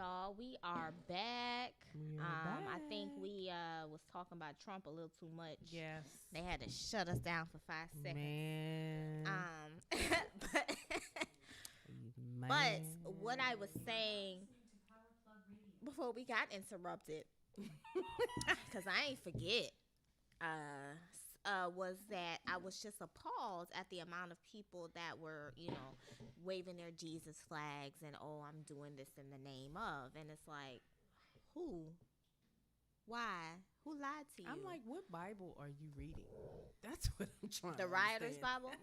y'all. We are back. We are back. I think we was talking about Trump a little too much. Yes. They had to shut us down for 5 seconds. Man. But, but what I was saying before we got interrupted, because I ain't forget, was that I was just appalled at the amount of people that were, waving their Jesus flags and, oh, I'm doing this in the name of. And it's like, who? Why? Who lied to you? I'm like, what Bible are you reading? That's what I'm trying the to Rioters understand. Bible?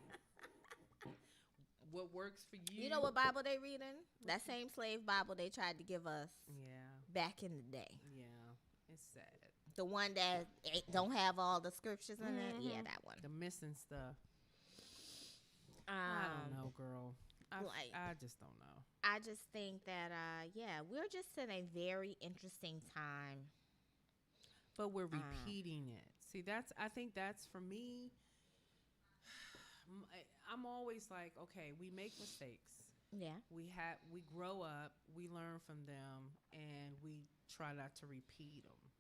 What works for you? You know what Bible they reading? That same slave Bible they tried to give us back in the day. Yeah. It's sad. The one that don't have all the scriptures in it? Yeah, that one. The missing stuff. I don't know, girl. I just don't know. I just think that, we're just in a very interesting time. But we're repeating it. See, I think that's for me. I'm always like, okay, we make mistakes. Yeah. We grow up, we learn from them, and we try not to repeat them.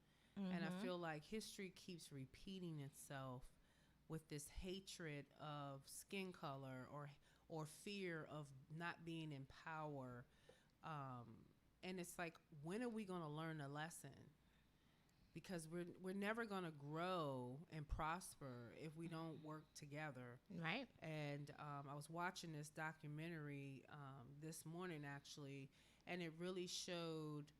And I feel like history keeps repeating itself with this hatred of skin color or fear of not being in power. And it's like, when are we going to learn a lesson? Because we're never going to grow and prosper if we don't work together. Right. And I was watching this documentary this morning, actually, and it really showed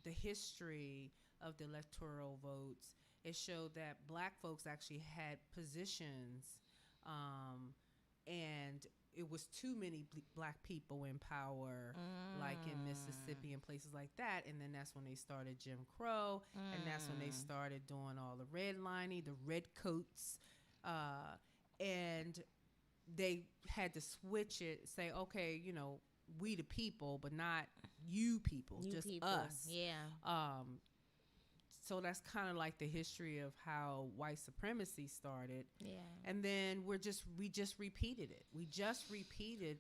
the history of the electoral votes. It showed that black folks actually had positions, and it was too many black people in power, like in Mississippi and places like that. And then that's when they started Jim Crow, and that's when they started doing all the redlining, the red coats, and they had to switch it, say, okay, we the people, but not you people, just people. Us. Yeah. So that's kind of like the history of how white supremacy started. Yeah. And then we just repeated it. We just repeated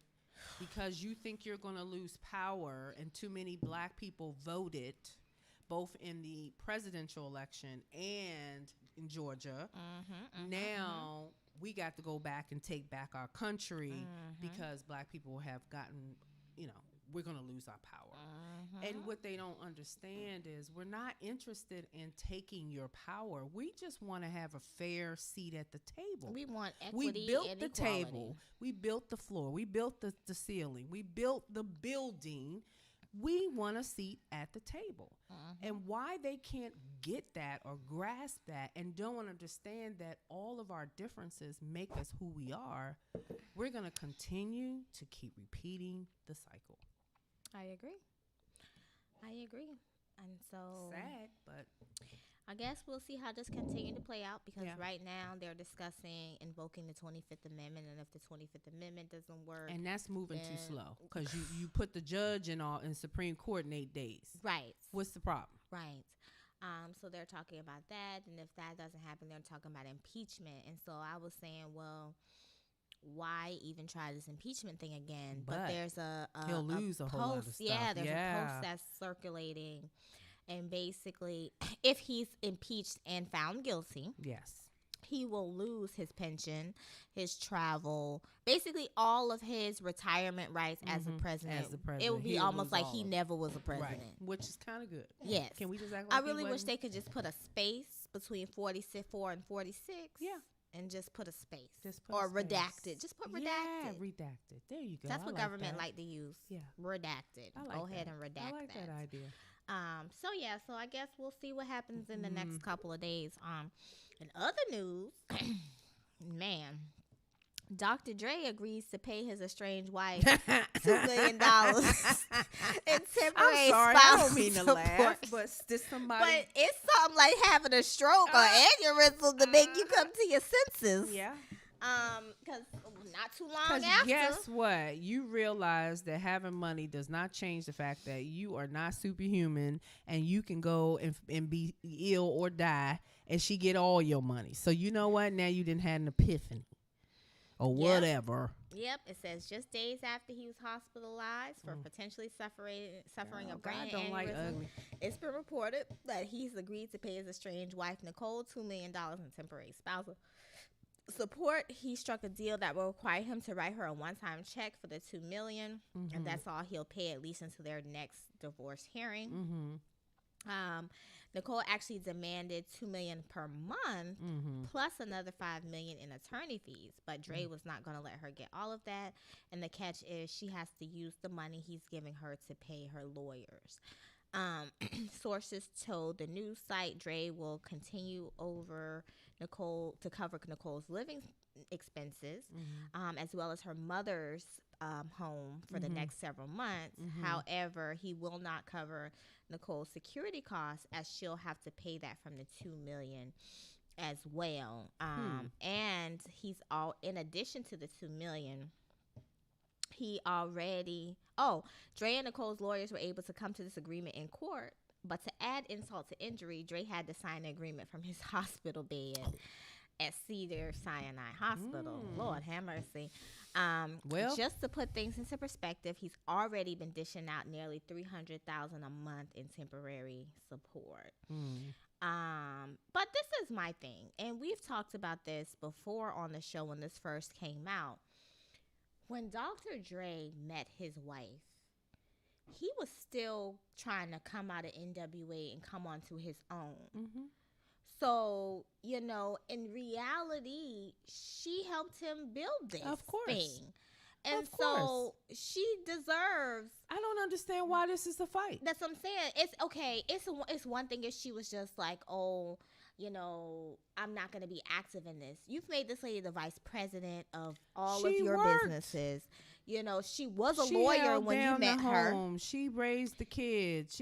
because you think you're going to lose power, and too many black people voted both in the presidential election and in Georgia. Now we got to go back and take back our country because black people have gotten, we're going to lose our power. And what they don't understand is we're not interested in taking your power. We just want to have a fair seat at the table. We want equity. We built and the equality. table. We built the floor. We built the ceiling. We built the building. We want a seat at the table. And why they can't get that or grasp that and don't understand that all of our differences make us who we are, we're going to continue to keep repeating the cycle. I agree. And so sad, but I guess we'll see how this continue to play out, because right now they're discussing invoking the 25th Amendment, and if the 25th Amendment doesn't work, and that's moving too slow, because you put the judge in Supreme Court in 8 days. Right. What's the problem? Right. So they're talking about that, and if that doesn't happen, they're talking about impeachment. And so I was saying, well, why even try this impeachment thing again? But there's he'll lose a whole lot of stuff. Yeah, there's a post that's circulating, and basically, if he's impeached and found guilty, he will lose his pension, his travel, basically all of his retirement rights as a president. It would be almost like he never was a president, right. Which is kind of good. Yes. Can we just act like I really wish they could just put a space between 44 and 46. Yeah. And just put a space. Or redacted. Just put redacted. Yeah, redacted. There you go. That's what government like to use. Yeah. Redacted. Go ahead and redact that. I like that idea. So I guess we'll see what happens in the next couple of days. In other news, man, Dr. Dre agrees to pay his estranged wife $2 million in temporary spousal I don't mean to laugh, but did somebody? But it's something like having a stroke or aneurysm to make you come to your senses. Yeah. Because not too long after. Guess what? You realize that having money does not change the fact that you are not superhuman, and you can go and be ill or die, and she get all your money. So you know what? Now you didn't have an epiphany. or whatever. Yep, it says just days after he was hospitalized for potentially suffering a brain aneurysm, it's been reported that he's agreed to pay his estranged wife Nicole $2 million in temporary spousal support. He struck a deal that will require him to write her a one-time check for the $2 million, and that's all he'll pay at least until their next divorce hearing. Nicole actually demanded $2 million per month plus another $5 million in attorney fees, but Dre was not going to let her get all of that. And the catch is she has to use the money he's giving her to pay her lawyers. Sources told the news site Dre will continue over Nicole to cover Nicole's living expenses, as well as her mother's home for the next several months. However, he will not cover Nicole's security costs, as she'll have to pay that from the $2 million as well. And he's all in addition to the $2 million. Dre and Nicole's lawyers were able to come to this agreement in court, but to add insult to injury, Dre had to sign an agreement from his hospital bed at Cedars-Sinai Hospital. Lord have mercy. Just to put things into perspective, he's already been dishing out nearly $300,000 a month in temporary support. But this is my thing, and we've talked about this before on the show when this first came out. When Dr. Dre met his wife, he was still trying to come out of NWA and come onto his own. So, in reality, she helped him build this thing. And so she deserves. I don't understand why this is a fight. That's what I'm saying. It's okay. It's one thing if she was just like, I'm not going to be active in this. You've made this lady the vice president of all of your businesses. She was a lawyer when you met her. She raised the kids.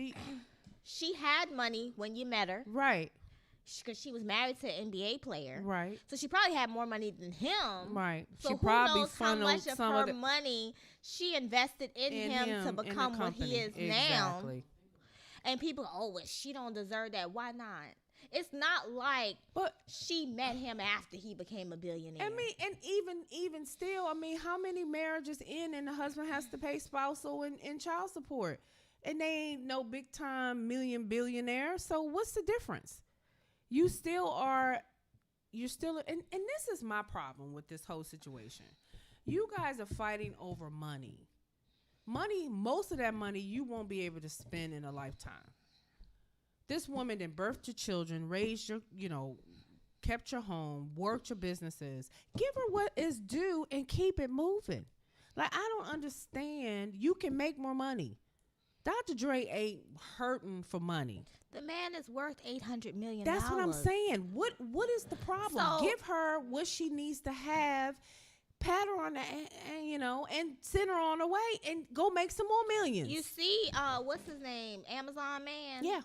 She had money when you met her. Right. Because she was married to an NBA player. Right. So she probably had more money than him. Right. So she who probably knows how much of her money she invested in him to become what he is now. And people go, well, she don't deserve that. Why not? It's not like she met him after he became a billionaire. I mean, and even still, how many marriages end and the husband has to pay spousal and child support? And they ain't no big time billionaire. So what's the difference? You're still, and this is my problem with this whole situation. You guys are fighting over money. Most of that money you won't be able to spend in a lifetime. This woman that birthed your children, raised your, kept your home, worked your businesses. Give her what is due and keep it moving. Like, I don't understand. You can make more money. Dr. Dre ain't hurting for money. The man is worth $800 million. That's what I'm saying. What is the problem? Give her what she needs to have, pat her on the, and send her on her way, and go make some more millions. You see, what's his name? Amazon man. Yeah,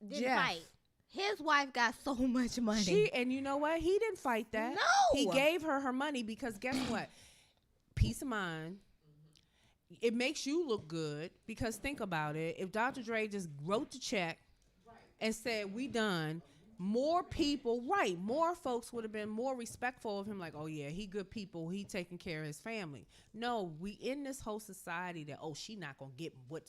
didn't fight. His wife got so much money. And you know what? He didn't fight that. No, he gave her money because guess what? Peace of mind. It makes you look good because think about it. If Dr. Dre just wrote the check and said, we done, more folks would have been more respectful of him. Like, oh yeah, he good people. He taking care of his family. No, we in this whole society that, she not going to get what.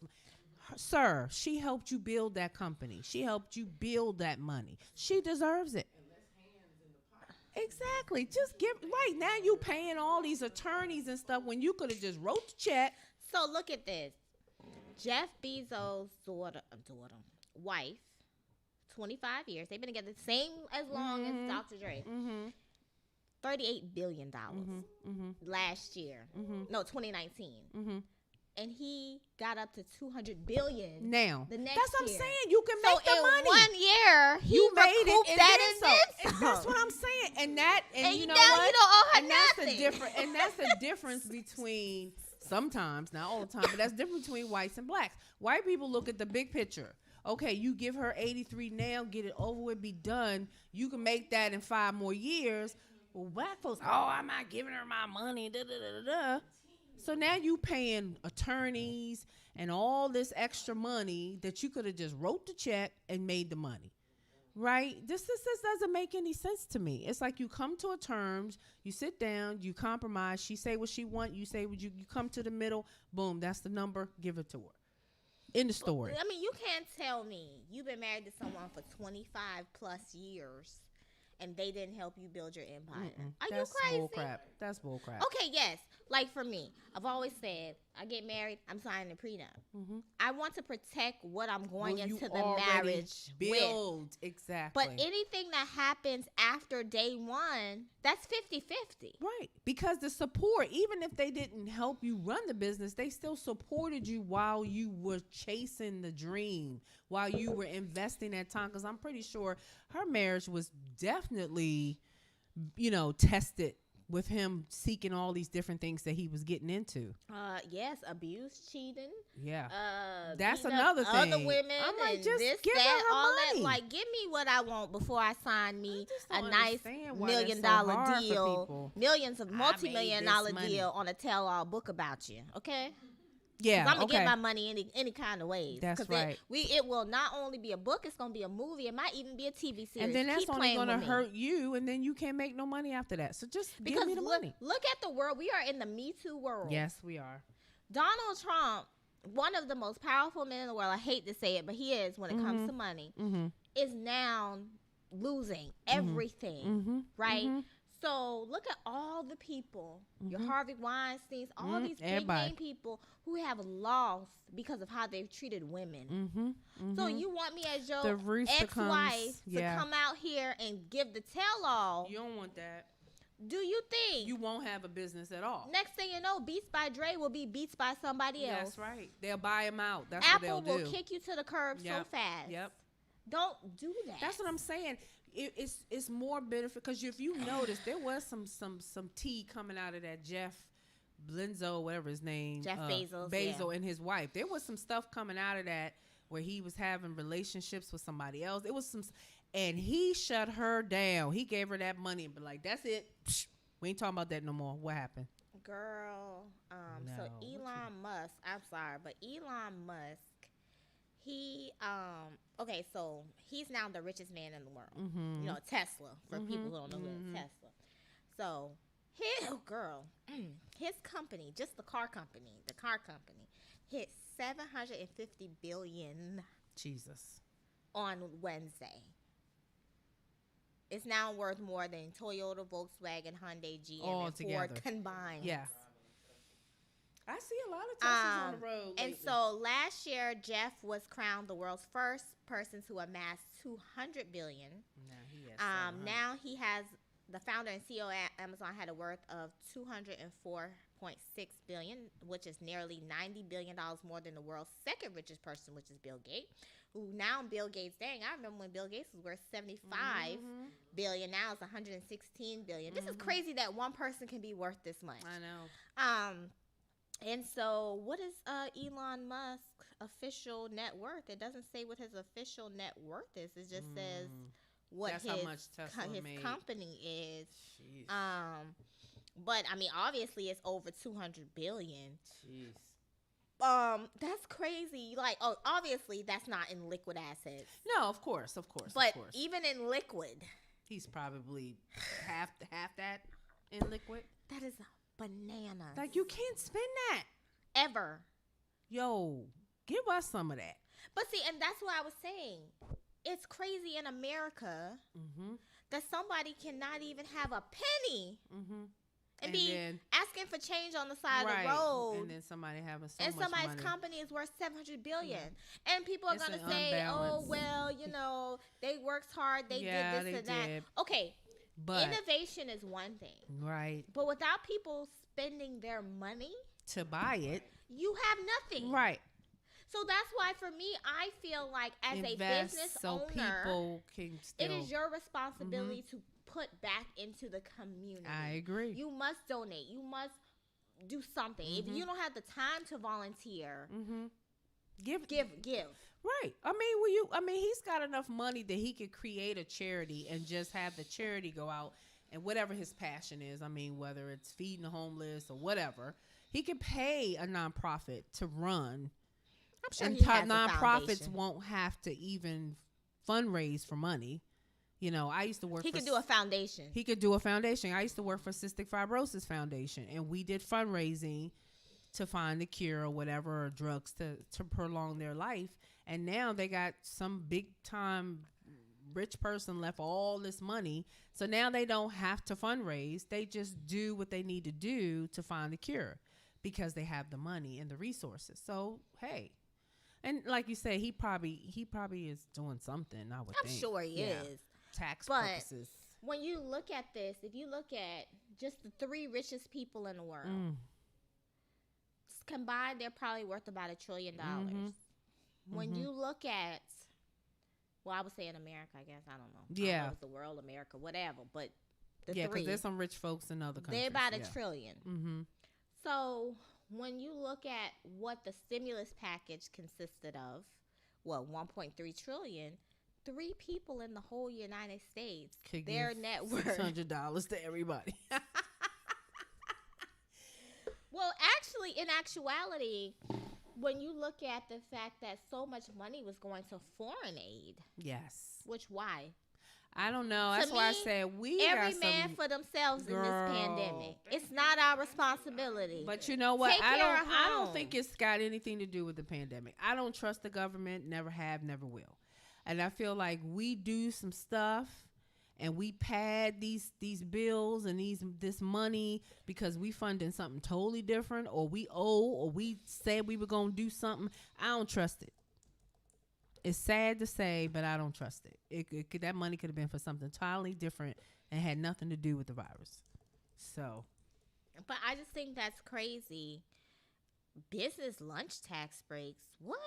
Sir, she helped you build that company. She helped you build that money. She deserves it. Exactly. Just now you paying all these attorneys and stuff when you could have just wrote the check. So look at this. Jeff Bezos' wife, 25 years. They've been together the same as long as Dr. Dre. $38 billion last year. No, 2019. And he got up to $200 billion now. The next that's what year. I'm saying. You can make the money. So in 1 year, he made it and that and then that's what I'm saying. And you know now what? You don't owe her and nothing. That's the difference between sometimes, not all the time, but that's different between whites and blacks. White people look at the big picture. Okay, you give her 83 now, get it over with, be done. You can make that in 5 more years. Well, black folks, I'm not giving her my money. Da, da, da, da, da. So now you paying attorneys and all this extra money that you could have just wrote the check and made the money. Right? This doesn't make any sense to me. It's like you come to a terms, you sit down, you compromise. She say what she want, you say what you come to the middle. Boom, that's the number. Give it to her. In the story. I mean, you can't tell me you've been married to someone for 25 plus years and they didn't help you build your empire. Are you crazy? That's bull crap. Okay, yes. Like for me, I've always said, I get married, I'm signing a prenup. Mm-hmm. I want to protect what I'm going into the marriage build with. Exactly. But anything that happens after day one, that's 50-50. Right. Because the support, even if they didn't help you run the business, they still supported you while you were chasing the dream, while you were investing that time. Because I'm pretty sure her marriage was definitely, tested with him seeking all these different things that he was getting into. Yes, abuse, cheating. Yeah. That's another thing. Other women. I might just give her all money. That. Like, give me what I want before I sign me a nice $1 million deal, multi-million-dollar deal on a tell-all book about you. Okay. Yeah, I'm gonna get my money any kind of ways. That's right. It will not only be a book; it's gonna be a movie. It might even be a TV series. And then that's only gonna hurt you, and then you can't make no money after that. So just give me the money. Look at the world. We are in the Me Too world. Yes, we are. Donald Trump, one of the most powerful men in the world. I hate to say it, but he is when it comes to money. Is now losing everything. Right. So look at all the people, your Harvey Weinsteins, all these big name people who have lost because of how they've treated women. So you want me as your ex-wife to come out here and give the tell-all? You don't want that. Do you think you won't have a business at all? Next thing you know, Beats by Dre will be Beats by somebody else. That's right. They'll buy him out. That's Apple what they'll do. Will kick you to the curb so fast. Yep. Don't do that. That's what I'm saying. It's more benefit because if you notice, there was some tea coming out of that Jeff Bezos, whatever his name, Jeff Bezos, and his wife. There was some stuff coming out of that where he was having relationships with somebody else. It was and he shut her down. He gave her that money and be like, "That's it. Psh, we ain't talking about that no more." What happened? Girl, so Elon Musk. I'm sorry, but Elon Musk. He so he's now the richest man in the world. Tesla, for people who don't know who Tesla. So his company, just the car company, hit $750 billion. Jesus. On Wednesday. It's now worth more than Toyota, Volkswagen, Hyundai, GM, all and together. Ford combined. Yeah. I see a lot of Teslas on the road lately. And so last year, Jeff was crowned the world's first person to amass $200 billion. Now he has the founder and CEO at Amazon had a worth of $204.6 billion, which is nearly $90 billion more than the world's second richest person, which is Bill Gates. Who now Bill Gates, I remember when Bill Gates was worth $75 billion. Now it's $116 billion. This is crazy that one person can be worth this much. I know. And so what is Elon Musk's official net worth? It doesn't say what his official net worth is. It just says what his company is. Jeez. But I mean, obviously it's over $200 billion. Jeez. That's crazy. Like, obviously that's not in liquid assets. No, of course. But even in liquid, he's probably half that in liquid. That is bananas. Like, you can't spend that ever. Yo, give us some of that. But see, and that's what I was saying. It's crazy in America that somebody cannot even have a penny and be asking for change on the side of the road. And then somebody having somebody's money. Company is worth $700 billion. And people are going to say, unbalance. oh, well, they worked hard. They did this and that. Okay. But innovation is one thing. Right. But without people spending their money to buy it, you have nothing. Right. So that's why for me, I feel like as a business owner, people can still, it is your responsibility to put back into the community. I agree. You must donate. You must do something. If you don't have the time to volunteer, give. Right. I mean, he's got enough money that he could create a charity and just have the charity go out and whatever his passion is. I mean, whether it's feeding the homeless or whatever, he could pay a nonprofit to run. I'm sure and he has nonprofits won't have to even fundraise for money. I used to work. He could do a foundation. He could do a foundation. I used to work for Cystic Fibrosis Foundation, and we did fundraising to find a cure or whatever, or drugs to prolong their life. And now they got some big time rich person left all this money. So now they don't have to fundraise. They just do what they need to do to find a cure because they have the money and the resources. So, hey. And like you said, he probably is doing something, I would think. I'm sure he is. Tax purposes. When you look at this, if you look at just the 3 richest people in the world, combined, they're probably worth about $1 trillion. When you look at, well, I would say in America, I guess. I don't know. Yeah. I don't know if it's the world, America, whatever. But the 3. Because there's some rich folks in other countries. They're about $1 trillion. So when you look at what the stimulus package consisted of, well, 1.3 trillion, 3 people in the whole United States, could their net worth $600 to everybody. Well, actually, in actuality, when you look at the fact that so much money was going to foreign aid. Yes. Which, why? I don't know. That's why I said every man for themselves in this pandemic. It's not our responsibility. But you know what? I don't think it's got anything to do with the pandemic. I don't trust the government. Never have, never will. And I feel like we do some stuff and we pad these bills and this money because we funding something totally different, or we owe, or we said we were going to do something. I don't trust it. It's sad to say, but I don't trust it. That money could have been for something entirely different and had nothing to do with the virus. So. But I just think that's crazy. Business lunch tax breaks. What?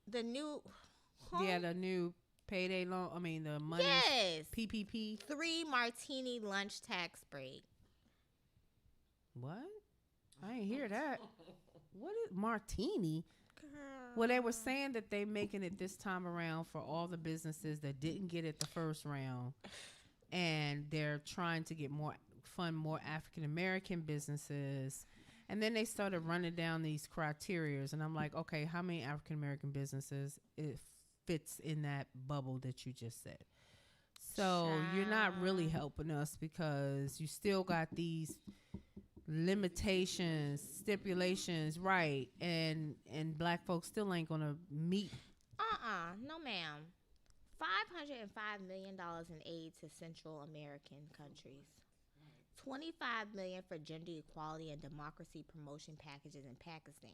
The new. Yeah, the new payday loan. I mean, the money. Yes. PPP. 3 martini lunch tax break. What? I ain't hear that. What is martini? Girl. Well, they were saying that they making it this time around for all the businesses that didn't get it the first round, and they're trying to get fund more African American businesses. And then they started running down these criterias, and I'm like, okay, how many African American businesses it fits in that bubble that you just said? So you're not really helping us because you still got these limitations, stipulations, right? And black folks still ain't gonna meet. No, ma'am. $505 million in aid to Central American countries. $25 million for gender equality and democracy promotion packages in Pakistan.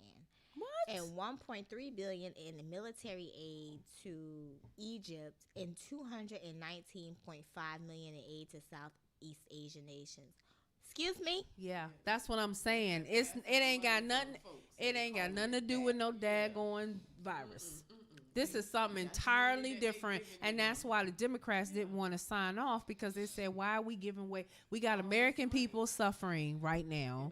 What? And $1.3 billion in military aid to Egypt, and $219.5 million in aid to Southeast Asian nations. Excuse me? Yeah, that's what I'm saying. It ain't got nothing. It ain't got nothing to do with no daggone virus. This is something entirely different, and that's why the Democrats didn't want to sign off, because they said, "Why are we giving away? We got American people suffering right now."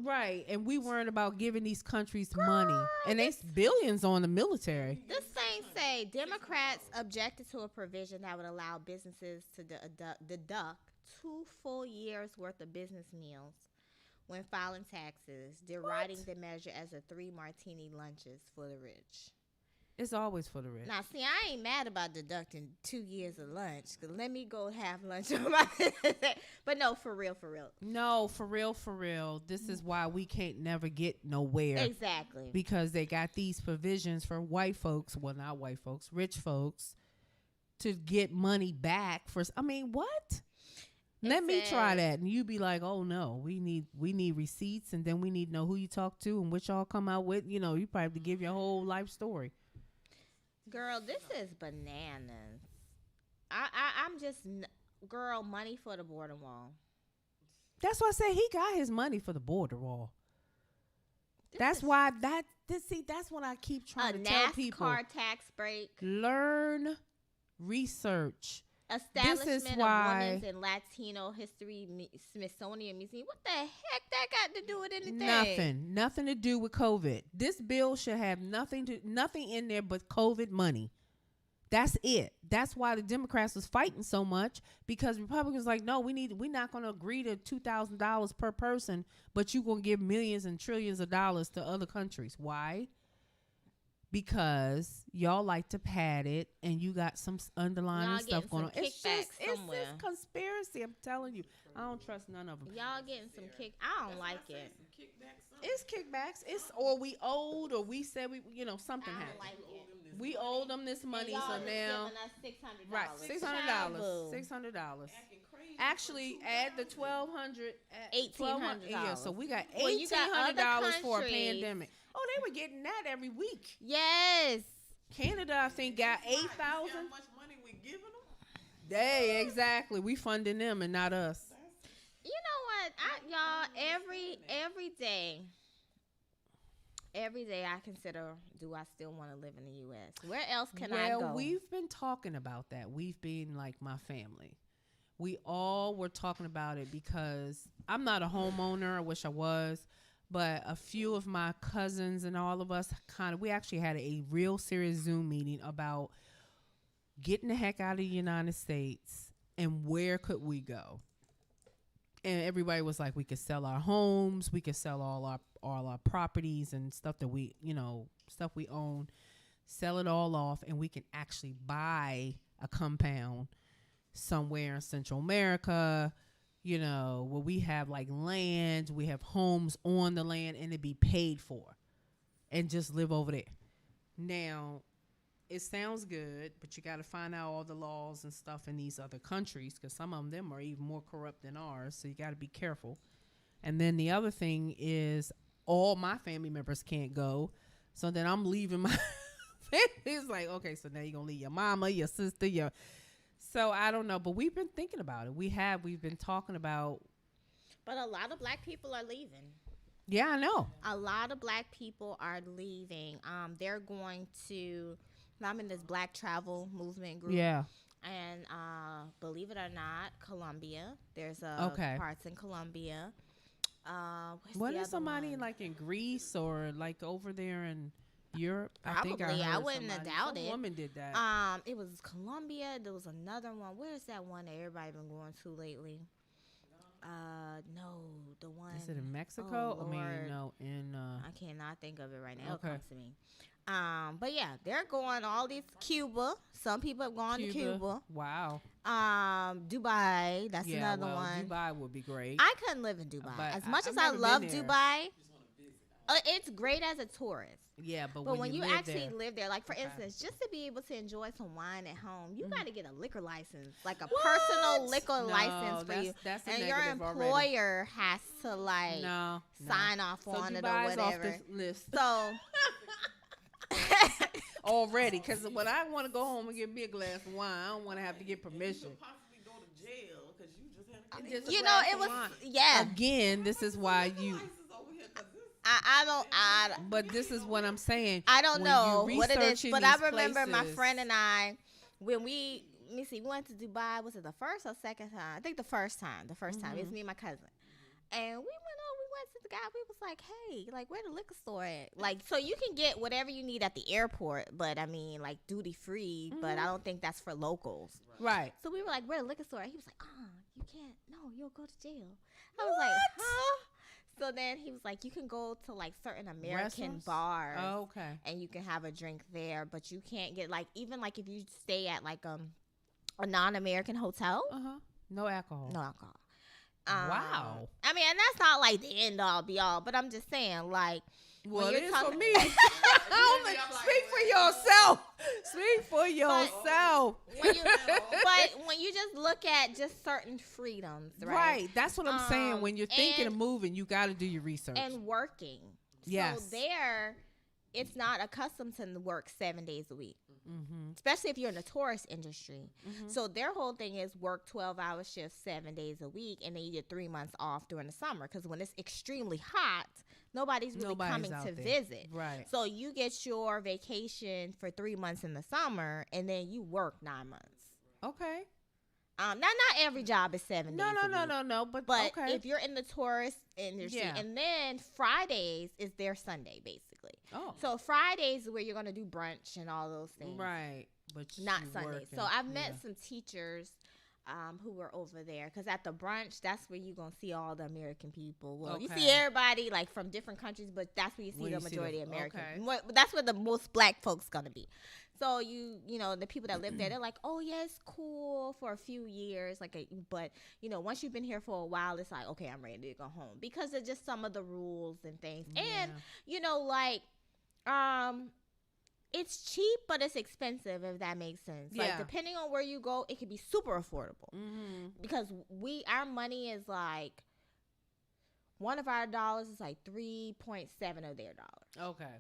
Right, and we weren't about giving these countries money, and they billions on the military. This thing say Democrats objected to a provision that would allow businesses to deduct 2 full years worth of business meals when filing taxes, deriding the measure as a 3 martini lunches for the rich. It's always for the rich. Now, see, I ain't mad about deducting 2 years of lunch. Cause let me go have lunch on my. But no, for real. No, for real. This is why we can't never get nowhere. Exactly. Because they got these provisions for white folks. Well, not white folks, rich folks, to get money back for. I mean, what? Let me try that, and you be like, "Oh no, we need receipts, and then we need to know who you talk to and what y'all come out with." You know, you probably have to give your whole life story. Girl, this is bananas. I'm just, girl, money for the border wall. That's why I say he got his money for the border wall. That's what I keep trying to tell people. A NASCAR tax break. Learn, research. Establishment of Women's and Latino History Smithsonian Museum. What the heck that got to do with anything? Nothing to do with COVID. This bill should have nothing in there but COVID money. That's it. That's why the Democrats was fighting so much, because Republicans like, no, we're not going to agree to $2,000 per person, but you're going to give millions and trillions of dollars to other countries. Why? because y'all like to pad it and you got some underlying stuff going on. It's conspiracy. I'm telling you. I don't trust none of them. Y'all getting some I don't like it. It's kickbacks. It's or we owed or we said we something happened. Like it. We owed them this money, so now $600. right, $600. Actually, add the $1,200, $1,800. Yeah, so we got $1,800 for a pandemic. Oh, they were getting that every week. Yes. Canada, I think, got 8,000. How much money we giving them? They exactly. We funding them and not us. You know what, y'all? Every day I consider, do I still want to live in the U.S.? Where else can I go? Well, we've been talking about that. We've been like my family. We all were talking about it because I'm not a homeowner. I wish I was. But a few of my cousins and all of us we actually had a real serious Zoom meeting about getting the heck out of the United States and where could we go? And everybody was like, we could sell our homes, we could sell all our properties and stuff that we own, sell it all off, and we can actually buy a compound somewhere in Central America, where we have like land, we have homes on the land, and it be paid for, and just live over there. Now, it sounds good, but you got to find out all the laws and stuff in these other countries because some of them are even more corrupt than ours. So you got to be careful. And then the other thing is all my family members can't go. So then I'm leaving my family. It's like, okay, so now you're going to leave your mama, your sister, So I don't know, but we've been thinking about it. We've been talking about. But a lot of black people are leaving. Yeah, I know. A lot of black people are leaving. They're going to. I'm in this black travel movement group. Yeah. And believe it or not, Colombia. There's parts in Colombia. What is somebody one? Like in Greece or like over there in Europe? Probably. I wouldn't have doubted. Some woman did that. It was Colombia. There was another one. Where's that one that everybody been going to lately? No, the one. Is it in Mexico? Oh, in. I cannot think of it right now. Okay. It'll come to me. But yeah, they're going all these Cuba. Some people have gone to Cuba. Wow. Dubai. That's another one. Dubai would be great. I couldn't live in Dubai. As much as I love Dubai, it's great as a tourist. Yeah, but when you actually live there, like for instance, just to be able to enjoy some wine at home, you got to get a liquor license, like a personal liquor license for you. And your employer has to sign off on it or whatever. Off this list. So. Already, because when I want to go home and get me a glass of wine, I don't want to have to get permission. You could possibly go to jail because you just had it was wine. Yeah. Again, this is why you. I don't. But this is what I'm saying. I don't know what it is, but I remember my friend and I when we went to Dubai. Was it the first or second time? I think the first time. It was me and my cousin, and we went to the guy. We was like, hey, like, where the liquor store at? Like, so you can get whatever you need at the airport, but I mean, like, duty free, but I don't think that's for locals. Right. So we were like, where the liquor store at? He was like, you can't. No, you'll go to jail. I was like, huh? So then he was like, you can go to like certain American bars. Oh, okay. And you can have a drink there, but you can't get like, even like if you stay at like a non-American hotel. No alcohol. No alcohol. Wow. I mean, and that's not like the end all be all, but I'm just saying, like, well, it is for me. Speak for yourself. Speak for yourself. But when you just look at just certain freedoms, right? Right. That's what I'm saying. When you're thinking of moving, you got to do your research. And working. Yes. So there, it's not accustomed to work 7 days a week. Especially if you're in the tourist industry. So their whole thing is work 12-hour shifts 7 days a week, and then you get 3 months off during the summer because when it's extremely hot, nobody's coming to visit. Right. So you get your vacation for 3 months in the summer, and then you work 9 months. Okay. Not every job is 7 days. No. But okay. If you're in the tourist industry, and then Fridays is their Sunday, basically. Oh. So Fridays is where you're going to do brunch and all those things. Right. But not Sundays. So I've met some teachers who were over there, because at the brunch, that's where you're gonna see all the American people. Well, you see everybody like from different countries, but that's where you see the majority of Americans. That's where the most black folks gonna be. So you know, the people that live there, they're like, oh yeah, it's cool for a few years, but you know, once you've been here for a while, it's like, okay, I'm ready to go home, because of just some of the rules and things. And you know, like it's cheap, but it's expensive, if that makes sense. Like, depending on where you go, it can be super affordable. Because our money is like, one of our dollars is like 3.7 of their dollars. Okay.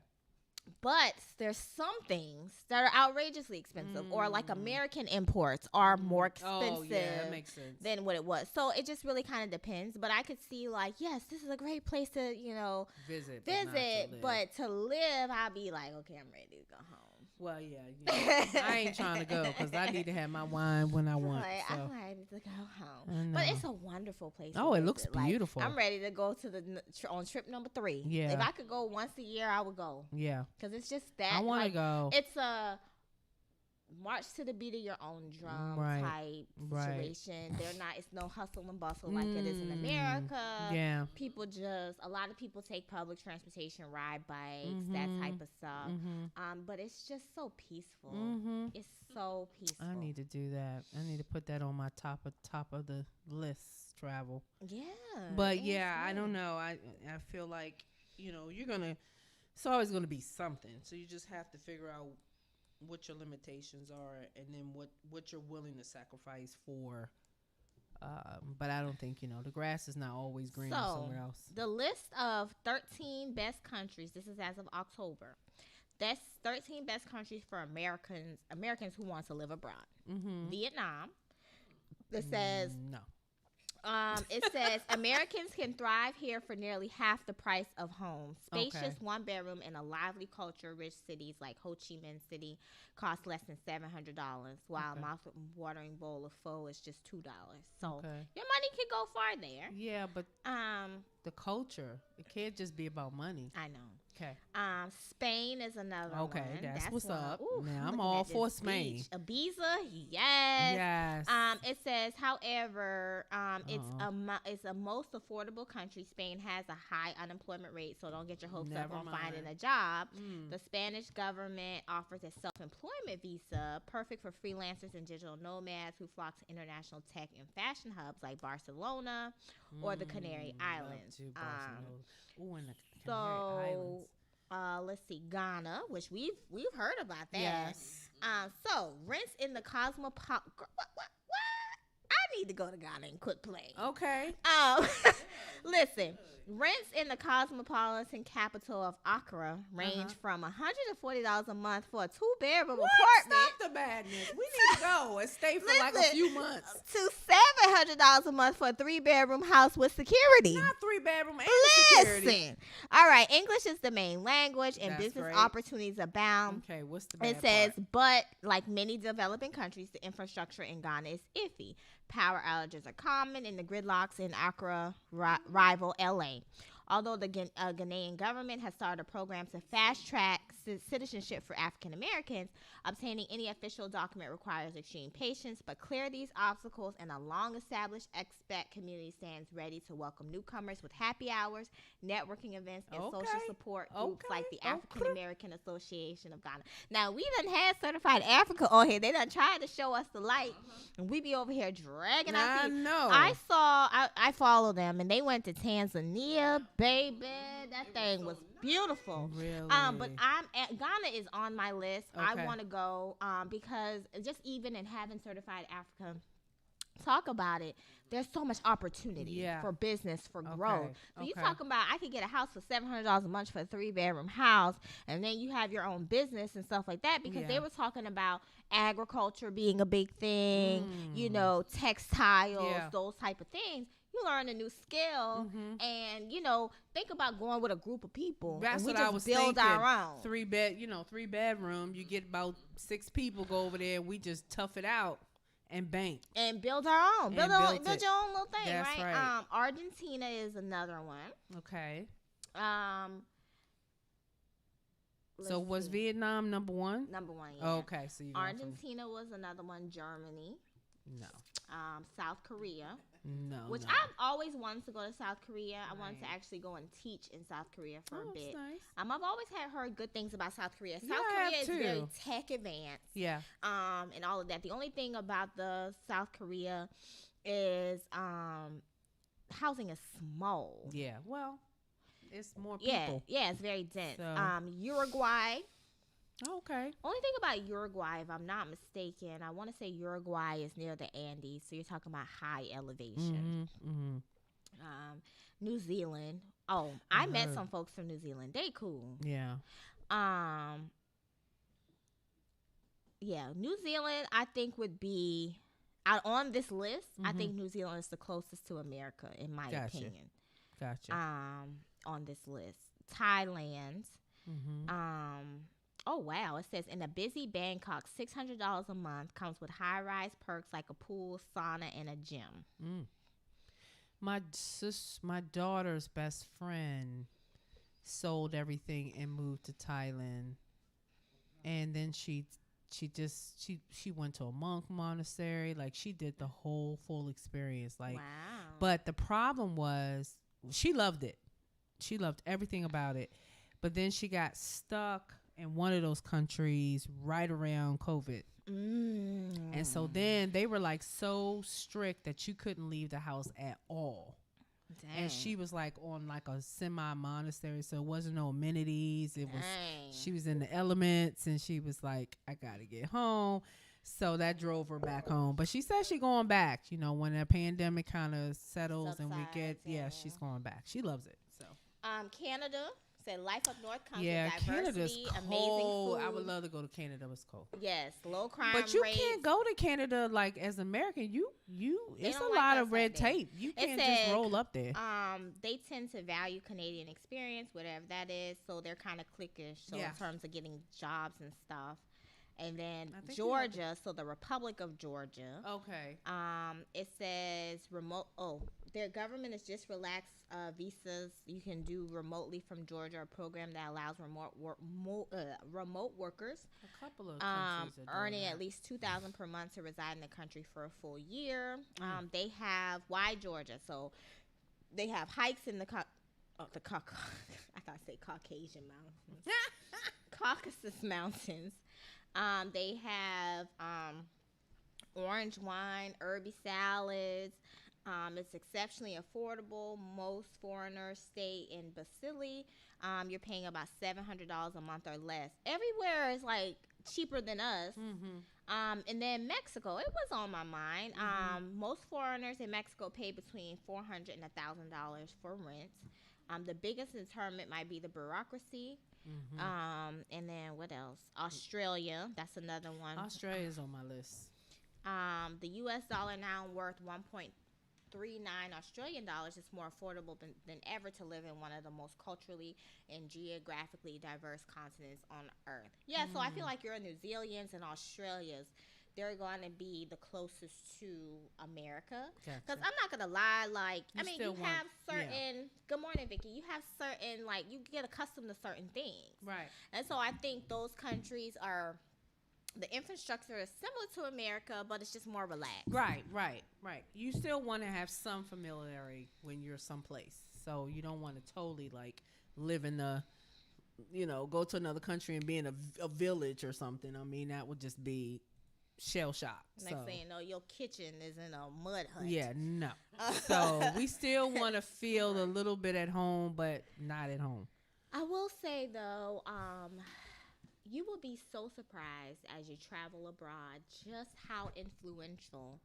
But there's some things that are outrageously expensive, or like American imports are more expensive that makes sense. Than what it was. So it just really kind of depends. But I could see like, yes, this is a great place to, you know, visit. But to live, I'll be like, okay, I'm ready to go home. Well, yeah. I ain't trying to go because I need to have my wine when I want. Like, so. I'm ready to go home. But it's a wonderful place. Oh, it looks beautiful. Like, I'm ready to go to on trip number 3. Yeah. If I could go once a year, I would go. Yeah. Because it's just that. I want to go. It's a march to the beat of your own drum type situation. It's no hustle and bustle like it is in America. Yeah. A lot of people take public transportation, ride bikes, that type of stuff. But it's just so peaceful. It's so peaceful. I need to do that. I need to put that on my top of the list, travel. Yeah. But yeah, I don't know. I feel like, you know, it's always going to be something. So you just have to figure out what your limitations are, and then what you're willing to sacrifice for. But I don't think, you know, the grass is not always green somewhere else. The list of 13 best countries, this is as of October. That's 13 best countries for Americans who want to live abroad. Vietnam. It says no. It says Americans can thrive here for nearly half the price of home. Spacious one-bedroom in a lively culture-rich cities like Ho Chi Minh City cost less than $700, while a mouth-watering bowl of pho is just $2. So your money can go far there. Yeah, but the culture, it can't just be about money. I know. Okay. Spain is another one. Okay, that's what's up. Ooh, now I'm all for Spain. Ibiza, yes. Yes. It says, however, it's a most affordable country. Spain has a high unemployment rate, so don't get your hopes up on finding a job. The Spanish government offers a self-employment visa, perfect for freelancers and digital nomads who flock to international tech and fashion hubs like Barcelona or the Canary Islands. And the Canary Islands. Let's see, Ghana, which we've heard about that. Yes. So rents in the Cosmopolitan. What? I need to go to Ghana and quit playing. Okay. Listen, rents in the cosmopolitan capital of Accra range from $140 a month for a 2-bedroom apartment. Stop the madness. We need to go and stay for like a few months. To $700 a month for a 3-bedroom house with security. Not 3-bedroom and security. Listen. All right. English is the main language and business opportunities abound. Okay. What's the bad It says, but like many developing countries, the infrastructure in Ghana is iffy. Power outages are common, and the gridlocks in Accra rival LA. Although the Ghanaian government has started a program to fast-track citizenship for African Americans, obtaining any official document requires extreme patience, but clear these obstacles, and a long-established expat community stands ready to welcome newcomers with happy hours, networking events, and social support groups like the African American Association of Ghana. Now, we done had Certified Africa on here. They done tried to show us the light, and we be over here dragging our feet. I know. I follow them, and they went to Tanzania. Baby, that thing was beautiful. Really? But Ghana is on my list. I want to go because just even in having Certified Africa talk about it, there's so much opportunity for business, for growth. So you talking about I could get a house for $700 a month for a 3-bedroom house, and then you have your own business and stuff like that, because they were talking about agriculture being a big thing, you know, textiles, those type of things. You learn a new skill, and you know, think about going with a group of people. That's and we what just I was build thinking. Our own 3-bedroom. You get about 6 people go over there. We just tough it out and bank and build our own. Build your own little thing. That's right. Argentina is another one. Okay. So was Vietnam number 1? Number 1. Yeah. Okay. So Argentina was another one. Germany. No. South Korea. No. Which no. I've always wanted to go to South Korea. I wanted to Right. actually go and teach in South Korea for a bit. Nice. I've always heard good things about South Korea. Yeah, South I have Korea is too. very tech advanced. Yeah. And all of that. The only thing about the South Korea is housing is small. Yeah. Well, it's more people. Yeah, it's very dense. So. Uruguay. Okay. Only thing about Uruguay, if I'm not mistaken, I want to say Uruguay is near the Andes, so you're talking about high elevation. New Zealand. Oh, I met some folks from New Zealand. They cool. Yeah. Yeah, New Zealand I think would be out on this list. I think New Zealand is the closest to America in my opinion. Gotcha. On this list. Thailand. Oh wow, it says in a busy Bangkok, $600 a month comes with high-rise perks like a pool, sauna, and a gym. My daughter's best friend sold everything and moved to Thailand, and then she went to a monk monastery. Like, she did the whole full experience. Like, wow. But the problem was she loved it. She loved everything about it, but then she got stuck in one of those countries right around COVID. And so then they were like so strict that you couldn't leave the house at all. Dang. And she was like on like a semi monastery, so it wasn't no amenities. It was she was in the elements, and she was like, I gotta get home. So that drove her back home. But she said she going back, you know, when the pandemic kind of settles and we get she's going back. She loves it. So Canada said life up north comes with diversity, Canada's amazing cold. food. I would love to go to Canada. It's cold. Yes, low crime But you rates. can't go to Canada like as American. You it's a don't lot like of us red like that. tape. You It can't said, just roll up there. They tend to value Canadian experience, whatever that is. So they're kind of cliquish. So in terms of getting jobs and stuff. And then Georgia, so the Republic of Georgia. Okay. It says remote. Oh, their government has just relaxed visas. You can do remotely from Georgia, a program that allows remote workers. A couple of countries are earning doing at least $2,000 per month to reside in the country for a full year. They have why Georgia? So they have hikes in the I thought I'd say Caucasian mountains, Caucasus Mountains. They have orange wine, herby salads. It's exceptionally affordable. Most foreigners stay in Basili. You're paying about $700 a month or less. Everywhere is like cheaper than us. And then Mexico, it was on my mind. Most foreigners in Mexico pay between $400 and $1,000 for rent. The biggest deterrent might be the bureaucracy. And then what else? Australia, that's another one. Australia's on my list. The U.S. dollar now worth 1.39 Australian dollars. It's more affordable than ever to live in one of the most culturally and geographically diverse continents on Earth. Yeah, so I feel like your New Zealand's and Australia's, they're going to be the closest to America. Because I'm not going to lie, like, you have certain, good morning, Vicky, you have certain, like, you get accustomed to certain things. Right. And so I think those countries are, the infrastructure is similar to America, but it's just more relaxed. Right. You still want to have some familiarity when you're someplace. So you don't want to totally, like, live in the, go to another country and be in a village or something. I mean, that would just be shell shock. Next thing you know, your kitchen is in a mud hut. Yeah, no. So we still want to feel a little bit at home, but not at home. I will say though, you will be so surprised as you travel abroad just how influential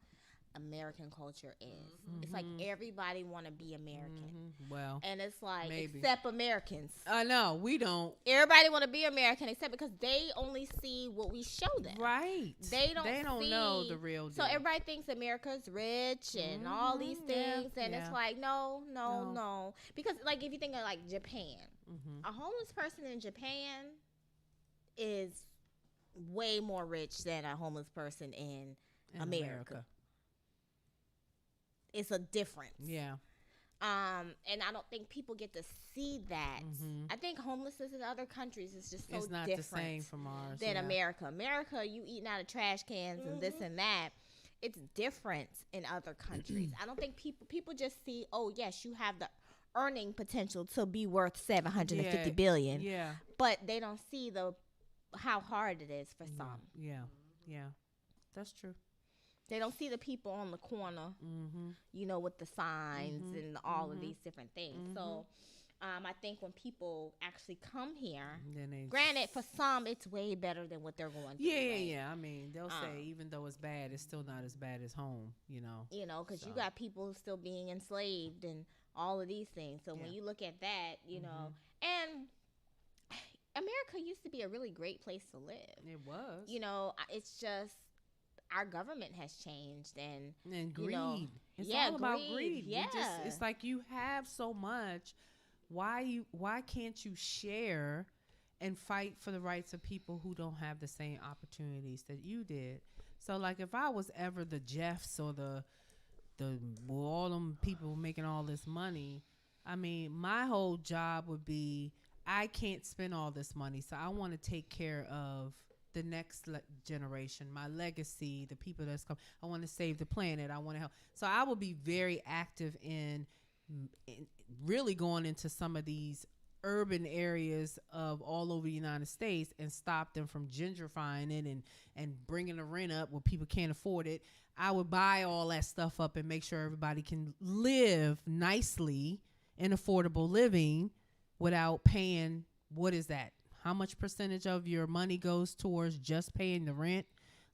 American culture is. It's like everybody want to be American. Well, and it's like maybe. Except Americans. I know we don't. Everybody want to be American except because they only see what we show them. Right. They don't know the real deal. So everybody thinks America's rich and all these things, and it's like no. Because like if you think of like Japan, a homeless person in Japan is way more rich than a homeless person in America. It's a difference. Yeah. And I don't think people get to see that. I think homelessness in other countries is just so it's not different the same from ours than America. America, you eating out of trash cans and this and that. it's different in other countries. I don't think people just see, oh yes, you have the earning potential to be worth 750 billion. Yeah. But they don't see how hard it is for some. Yeah. Yeah. That's true. They don't see the people on the corner, you know, with the signs and all of these different things. So I think when people actually come here, granted, for some, it's way better than what they're going through. Yeah. I mean, they'll say even though it's bad, it's still not as bad as home, you know. You know, because you got people still being enslaved and all of these things. So when you look at that, you know, and America used to be a really great place to live. It was. You know, it's just our government has changed and greed. You know, it's all about greed. Yeah. It's like you have so much. Why can't you share and fight for the rights of people who don't have the same opportunities that you did? So like if I was ever the Jeffs or the all them people making all this money, I mean, my whole job would be I can't spend all this money, so I want to take care of the next generation, my legacy, the people that's come. I want to save the planet. I want to help. So I will be very active in really going into some of these urban areas of all over the United States and stop them from gentrifying it and bringing the rent up where people can't afford it. I would buy all that stuff up and make sure everybody can live nicely in affordable living without paying, what is that? How much percentage of your money goes towards just paying the rent?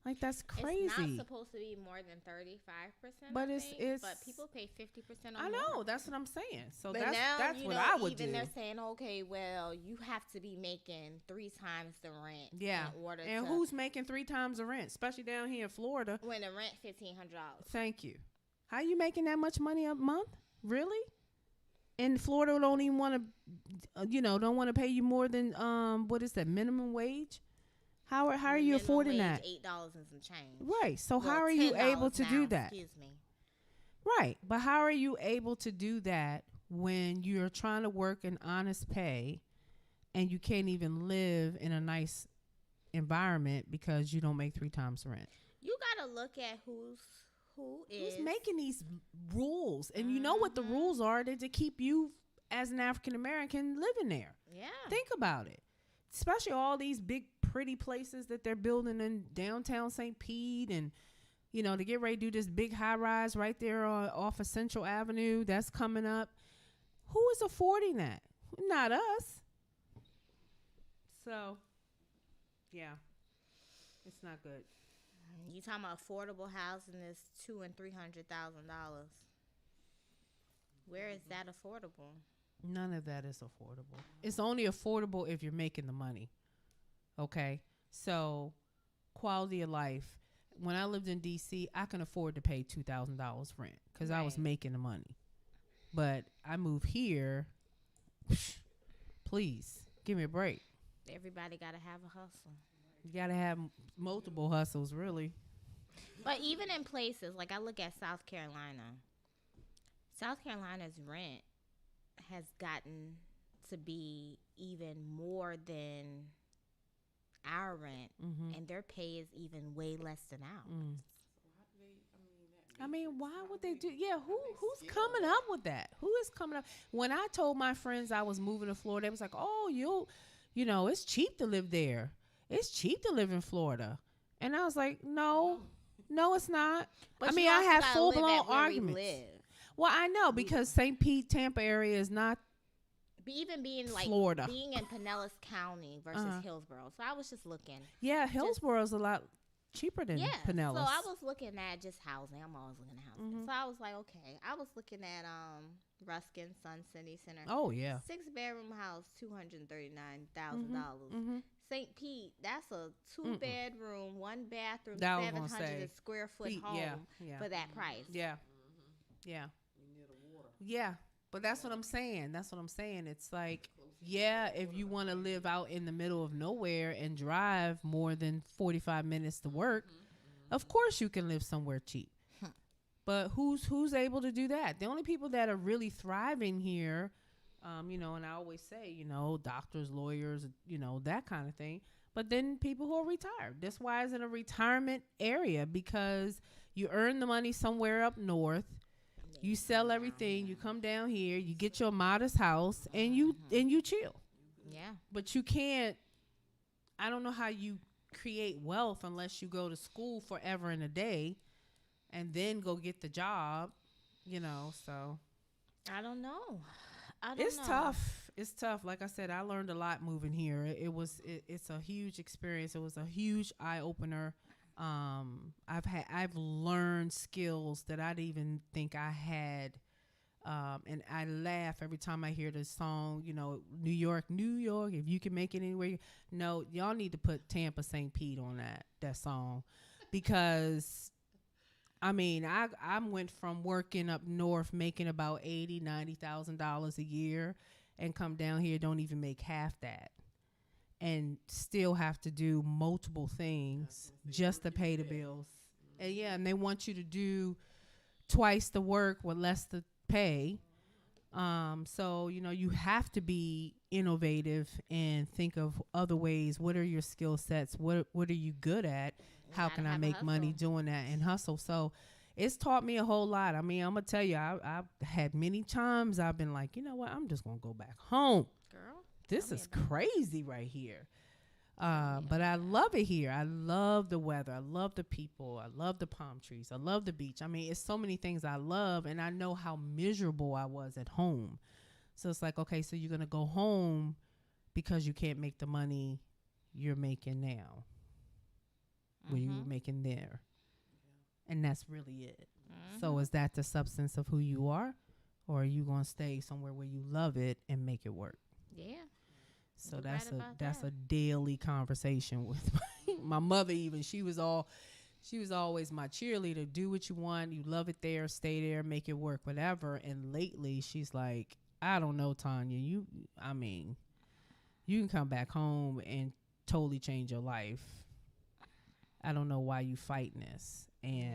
Like, that's crazy. It's not supposed to be more than 35%. But but people pay 50%. I know. That's what I'm saying. So but that's what I would do. Even they're saying, okay, well, you have to be making 3 times the rent. Yeah. In order and who's making 3 times the rent, especially down here in Florida? When the rent $1,500. Thank you. How you making that much money a month? Really? And Florida don't even want to, don't want to pay you more than what is that, minimum wage? How are you affording that? $8 and some change. Right. So how are you able to do that? Excuse me. Right. But how are you able to do that when you're trying to work an honest pay and you can't even live in a nice environment because you don't make 3 times the rent? You got to look at who's making these rules. And you know what the rules are? They're to keep you as an African American living there. Yeah. Think about it. Especially all these big pretty places that they're building in downtown St. Pete and, to get ready to do this big high rise right there off of Central Avenue that's coming up. Who is affording that? Not us. So, yeah, it's not good. You talking about affordable housing is $200,000 and $300,000. Where is that affordable? None of that is affordable. It's only affordable if you're making the money. Okay? So, quality of life. When I lived in D.C., I can afford to pay $2,000 rent because I was making the money. But I moved here. Please, give me a break. Everybody got to have a hustle. You got to have multiple hustles, really. But even in places, like I look at South Carolina's rent has gotten to be even more than our rent, and their pay is even way less than ours. I mean, why would they do? Yeah, who's coming up with that? Who is coming up? When I told my friends I was moving to Florida, they was like, "Oh, it's cheap to live there. It's cheap to live in Florida." And I was like, "No, it's not." But I have full blown arguments. Well, I know because St. Pete, Tampa area is not. Even being like Florida. Being in Pinellas County versus Hillsborough. So I was just looking. Yeah, Hillsborough is a lot cheaper than Pinellas. So I was looking at just housing. I'm always looking at housing. So I was like, okay. I was looking at Ruskin Sun City Center. Oh yeah. 6-bedroom house, $239,000. St. Pete, that's a 2-bedroom, 1 bathroom, 700 square foot home for that price. Yeah. Yeah. Yeah. But that's what I'm saying. It's like, if you want to live out in the middle of nowhere and drive more than 45 minutes to work, of course you can live somewhere cheap. But who's able to do that? The only people that are really thriving here, and I always say, doctors, lawyers, that kind of thing. But then people who are retired. That's why it's in a retirement area, because you earn the money somewhere up north. You sell everything. You come down here. You get your modest house, and you chill. Yeah. But you can't. I don't know how you create wealth unless you go to school forever and a day, and then go get the job. So I don't know. It's tough. It's tough. Like I said, I learned a lot moving here. It's a huge experience. It was a huge eye opener. I've learned skills that I didn't even think I had. And I laugh every time I hear this song, New York, if you can make it anywhere. No, y'all need to put Tampa St. Pete on that song, because I went from working up north making about $80,000-$90,000 a year, and come down here, don't even make half that, and still have to do multiple things just to pay the bills. And they want you to do twice the work with less to pay. So you have to be innovative and think of other ways. What are your skill sets? What are you good at? How can I make money doing that, and hustle? So it's taught me a whole lot. I'm gonna tell you, I've had many times I've been like, you know what, I'm just gonna go back home. Girl, this is crazy right here. But I love it here. I love the weather. I love the people. I love the palm trees. I love the beach. It's so many things I love, and I know how miserable I was at home. So it's like, okay, so you're going to go home because you can't make the money you're making now, what you were making there. And that's really it. So is that the substance of who you are, or are you going to stay somewhere where you love it and make it work? Yeah. So that's a daily conversation with my mother. Even she was always my cheerleader. Do what you want. You love it there. Stay there. Make it work. Whatever. And lately, she's like, I don't know, Tanya. You can come back home and totally change your life. I don't know why you fighting this. And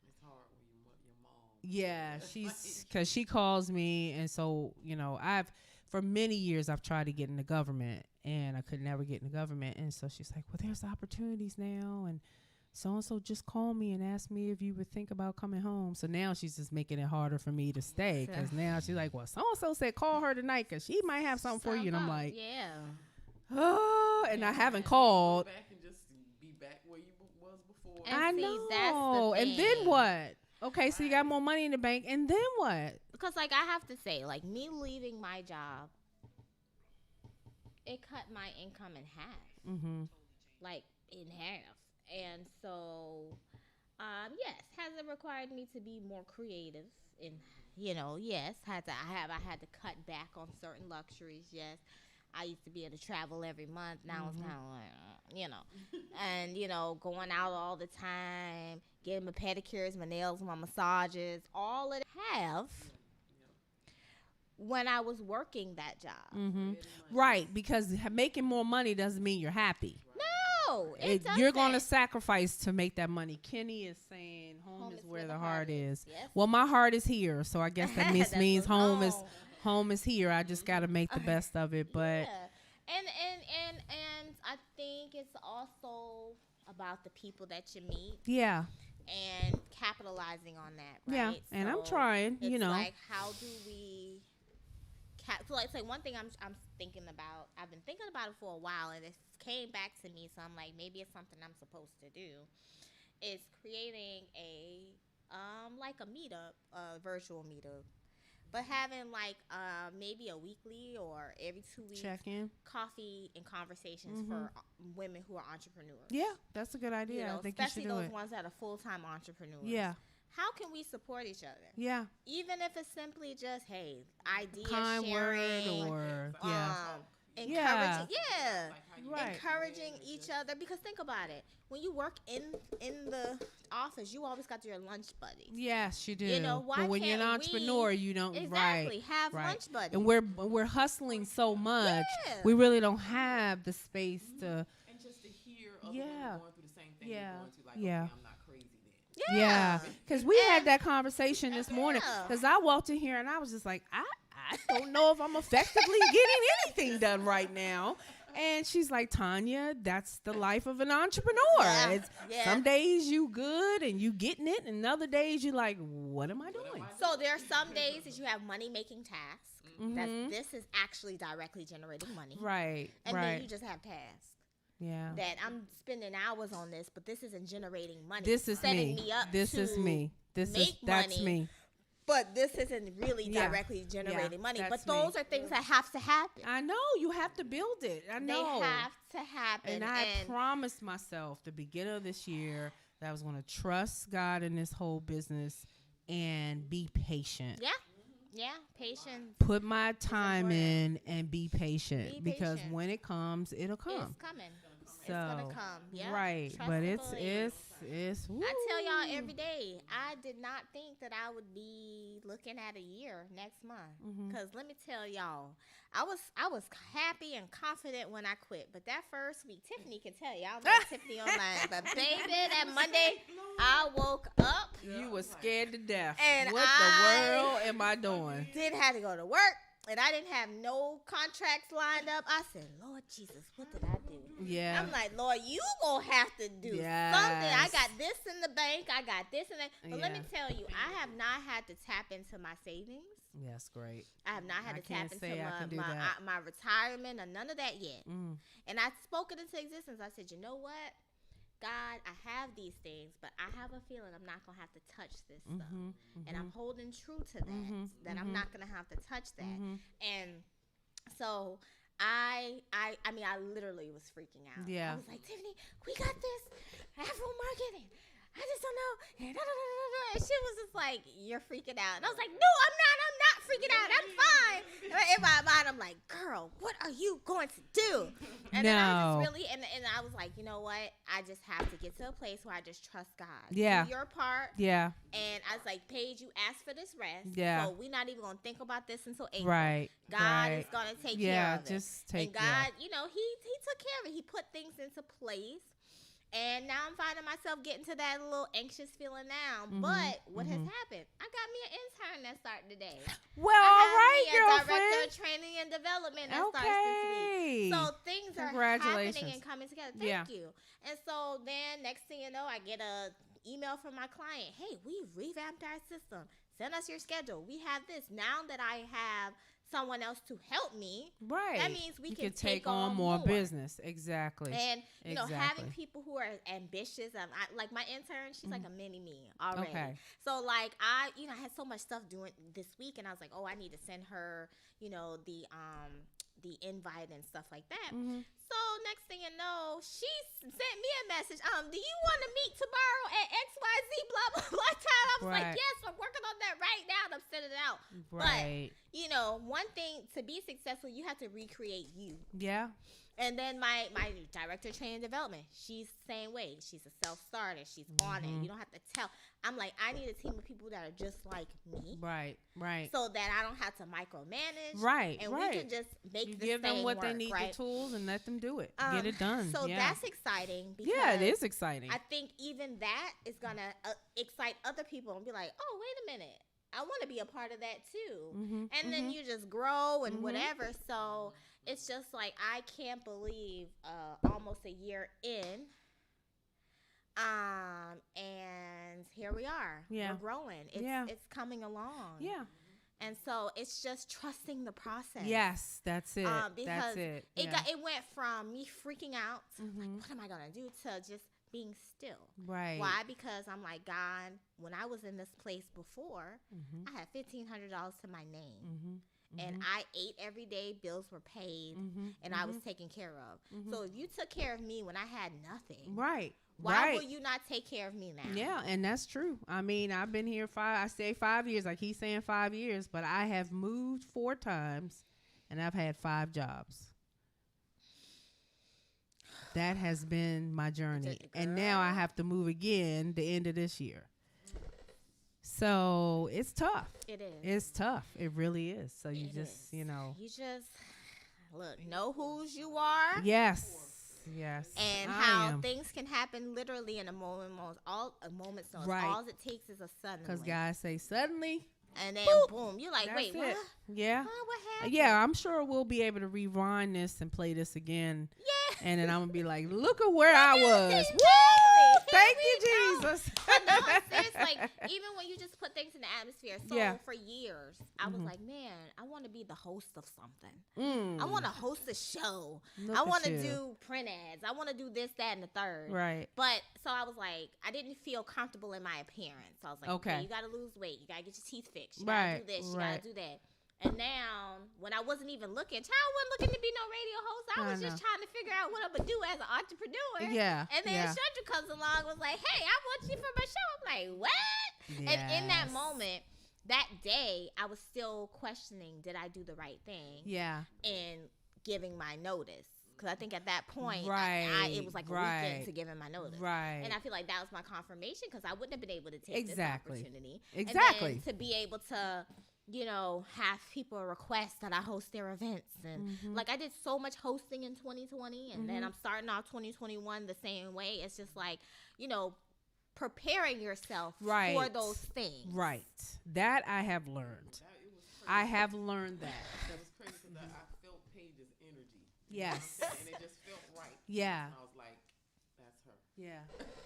it's hard when you want your mom. Yeah, because she calls me, and so for many years I've tried to get in the government, and I could never get in the government. And so she's like, well, there's opportunities now, and so just call me and ask me if you would think about coming home. So now she's just making it harder for me to stay, because now she's like, well, so said call her tonight because she might have something for you. And I'm like, oh, and I haven't called. Go back and just be back where you was before. And I see, know. that's the And then what? Okay, so you got more money in the bank, and then what? Because, I have to say, me leaving my job, it cut my income in half. Mm-hmm. In half. And so, yes, has it required me to be more creative? And, yes, I had to cut back on certain luxuries, yes. I used to be able to travel every month. Now it's kind of like, and, going out all the time, getting my pedicures, my nails, my massages, all of that when I was working that job. Mm-hmm. Right, because making more money doesn't mean you're happy. No, it doesn't. You're going to sacrifice to make that money. Kenny is saying home is where the heart is. Yes. Well, my heart is here, so I guess that means home is here. I just got to make the best of it. But and I think it's also about the people that you meet. Yeah. And capitalizing on that, right? Yeah, and I'm trying, it's like, how do we so one thing I'm thinking about, I've been thinking about it for a while, and it came back to me, so I'm like, maybe it's something I'm supposed to do, is creating a meetup, a virtual meetup, but having maybe a weekly or every 2 weeks check-in coffee and conversations for women who are entrepreneurs. Yeah, that's a good idea. I think especially you should do those it. ones that are full-time entrepreneurs. Yeah. How can we support each other? Yeah. Even if it's simply just, hey, idea kind sharing, word or encouraging, right. encouraging each other. Because think about it, when you work in the office, you always got your lunch buddies. Yes, you do. Why but when you're an entrepreneur, you don't have lunch buddies. And we're hustling so much, we really don't have the space to. And just to hear other women going through the same thing you're going through, like, okay, I'm not crazy then. Yeah, because we had that conversation this morning. Because I walked in here and I was just like, I don't know if I'm effectively getting anything done right now. And she's like, Tanya, that's the life of an entrepreneur. It's some days you good and you getting it, and other days you like, what am I doing? So there are some days that you have money making tasks. This is actually directly generating money. Right. And then you just have tasks. Yeah. That I'm spending hours on this, but this isn't generating money. This is setting me. me up. This to is me. That's money, me. But this isn't really directly generating money. But those are things that have to happen. I know. You have to build it. I know. They have to happen. And I promised myself the beginning of this year that I was going to trust God in this whole business and be patient. Yeah. Yeah, patience. Put my time in and be patient, because when it comes, it'll come. It's coming. So, it's gonna come. Yeah. Right. But it's woo. I tell y'all every day, I did not think that I would be looking at a year next month. Because let me tell y'all, I was happy and confident when I quit. But that first week, Tiffany can tell you, I don't know Tiffany online, but baby, that Monday, I woke up. You were scared to death. And what the world am I doing? Didn't have to go to work. And I didn't have no contracts lined up. I said, Lord Jesus, what did I do? Yeah. I'm like, Lord, you gonna have to do something. I got this in the bank. I got this in that. But let me tell you, I have not had to tap into my savings. Yes, great. I have not had to tap into my retirement or none of that yet. And I spoke it into existence. I said, you know what? God, I have these things, but I have a feeling I'm not going to have to touch this stuff. And I'm holding true to that, I'm not going to have to touch that. And so I mean, I literally was freaking out. Yeah. I was like, Tiffany, we got this Afro marketing. I just don't know. And she was just like, you're freaking out. And I was like, no, I'm not freaking out. I'm fine. In my mind, I'm like, girl, what are you going to do? And then I was just really, and I was like, you know what? I just have to get to a place where I just trust God. Yeah. Do your part. Yeah. And I was like, Paige, you asked for this rest. Yeah. So we're not even going to think about this until April. Right. God is going to take care of it. Just take care. And God, you know, he took care of it. He put things into place. And now I'm finding myself getting to that little anxious feeling now. But what has happened? I got me an intern that started today. Well, all right, girlfriend. Director of Training and Development that starts this week. So things are happening and coming together. Thank you. And so then next thing you know, I get a email from my client. Hey, we revamped our system. Send us your schedule. We have this. Now that I have someone else to help me, that means we can take on more business. Exactly. And you know, having people who are ambitious. Like my intern, she's like a mini me already. So like I had so much stuff doing this week, and I was like, oh, I need to send her, you know, the invite and stuff like that. So next thing you know, she sent me a message. Do you want to meet tomorrow at XYZ blah blah blah time? I was like, yes, I'm working on that right now, and I'm sending it out. But you know, one thing to be successful, you have to recreate you. Yeah. And then my director of training and development, she's the same way. She's a self-starter. She's on it. You don't have to tell. I'm like, I need a team of people that are just like me. Right. So that I don't have to micromanage. And we can just make give them what they need, the tools, and let them do it. Get it done. So that's exciting. Because it is exciting. I think even that is going to excite other people and be like, oh, wait a minute. I want to be a part of that too. And then you just grow and whatever. So it's just like, I can't believe almost a year in. And here we are. We're growing. It's coming along. And so it's just trusting the process. Yes, that's it. Because it went from me freaking out, like, what am I going to do, to just being still. Why? Because I'm like, God, when I was in this place before, I had $1,500 to my name. And I ate every day, bills were paid, and I was taken care of. So if you took care of me when I had nothing, why will you not take care of me now? Yeah, and that's true. I mean, I've been here 5 years, like he's saying 5 years, but I have moved 4 times, and I've had 5 jobs. That has been my journey. And now I have to move again the end of this year. So it's tough. It is. It's tough. It really is. So you just, you know. You just, know whose you are. Yes. And how things can happen literally in a moment. All it takes is a suddenly. Because guys say suddenly And then boom, you're like, wait, what? Yeah. What happened? Yeah, I'm sure we'll be able to rewind this and play this again. Yeah. And then I'm going to be like, look at where I was. Exactly. Woo! Thank you, Jesus. No, I'm serious. Like, even when you just put things in the atmosphere. So for years, I was like, man, I want to be the host of something. I want to host a show. I want to do print ads. I want to do this, that, and the third. Right. But so I was like, I didn't feel comfortable in my appearance. I was like, okay, you got to lose weight. You got to get your teeth fixed. You got to do this. You got to do that. And now, when I wasn't even looking, child wasn't looking to be no radio host. I was just trying to figure out what I'm going to do as an entrepreneur. Yeah. And then Chandra comes along was like, hey, I want you for my show. I'm like, what? Yes. And in that moment, that day, I was still questioning, did I do the right thing? Yeah. And giving my notice. Because I think at that point, it was like a weekend to give him my notice. Right. And I feel like that was my confirmation because I wouldn't have been able to take this opportunity. Exactly. And then to be able to, you know, have people request that I host their events. And like I did so much hosting in 2020 and then I'm starting off 2021 the same way. It's just like, you know, preparing yourself for those things. Right. That I have learned. I have learned that. That was crazy because I felt Paige's energy. Yes. And it just felt right. Yeah. And I was like, that's her. Yeah.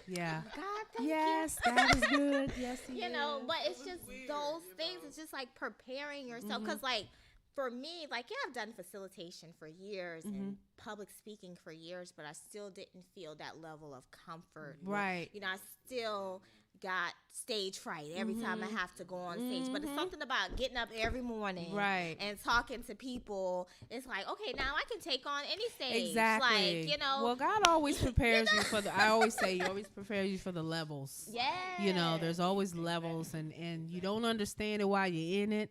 Yeah. God, thank yes, that is good. Yes, you know, but it's just weird, those things. It's just like preparing yourself. Because, like, for me, like, I've done facilitation for years and public speaking for years, but I still didn't feel that level of comfort. Right. You know, I still got stage fright every time I have to go on stage. But it's something about getting up every morning and talking to people. It's like, okay, now I can take on any stage. Exactly. Like, you know. Well, God always prepares you for the, I always say, he always prepares you for the levels. Yeah. You know, there's always levels and you don't understand it while you're in it.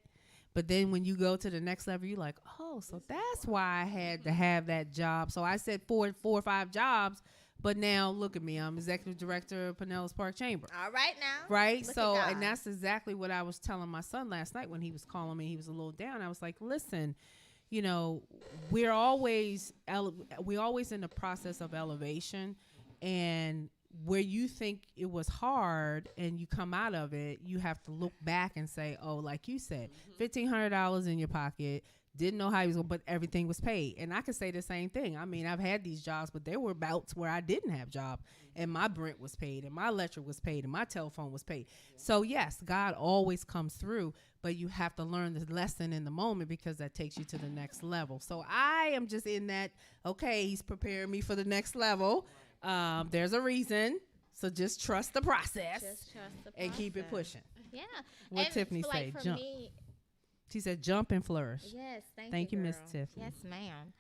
But then when you go to the next level, you're like, oh, so that's why I had to have that job. So I said four or five jobs. But now look at me. I'm executive director of Pinellas Park Chamber. All right now. Right. So, and that's exactly what I was telling my son last night when he was calling me. He was a little down. I was like, listen, you know, we're always in the process of elevation, and where you think it was hard and you come out of it, you have to look back and say, oh, like you said, $1,500 in your pocket. Didn't know how he was going, but everything was paid. And I could say the same thing. I mean, I've had these jobs, but there were bouts where I didn't have job, and my rent was paid, and my electric was paid, and my telephone was paid. So yes, God always comes through, but you have to learn the lesson in the moment because that takes you to the next level. So I am just in that, okay, he's preparing me for the next level. There's a reason. So just trust the process, and keep it pushing. Yeah. What and Tiffany like say, jump. She said, jump and flourish. Yes, thank you, girl. Miss Tiffany. Yes, ma'am.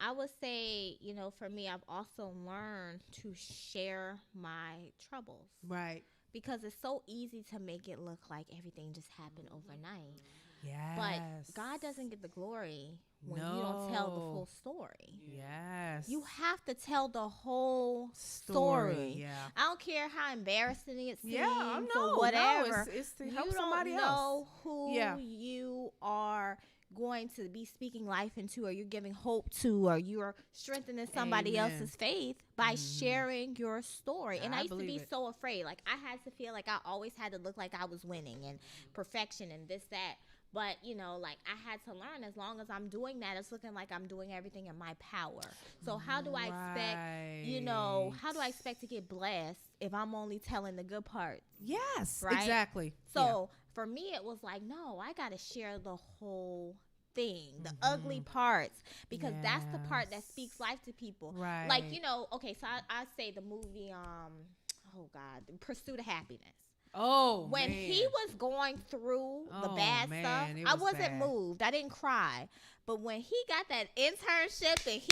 I would say, you know, for me, I've also learned to share my troubles. Right. Because it's so easy to make it look like everything just happened overnight. Yes. But God doesn't get the glory when you don't tell the full story. Yes. You have to tell the whole story. Yeah. I don't care how embarrassing it seems or whatever. No, it's to you help don't somebody know else. Who you are going to be speaking life into, or you're giving hope to, or you're strengthening somebody else's faith by sharing your story. And I used to be so afraid. Like, I had to feel like I always had to look like I was winning and perfection and this, that. But, you know, like, I had to learn, as long as I'm doing that, it's looking like I'm doing everything in my power. So how do I expect, you know, how do I expect to get blessed if I'm only telling the good parts? Yes, right? Exactly. So for me, it was like, no, I got to share the whole thing, the ugly parts, because that's the part that speaks life to people. Right. Like, you know, okay, so I say the movie, oh God, Pursuit of Happiness. Oh, when he was going through the bad stuff, I wasn't moved. I didn't cry. But when he got that internship and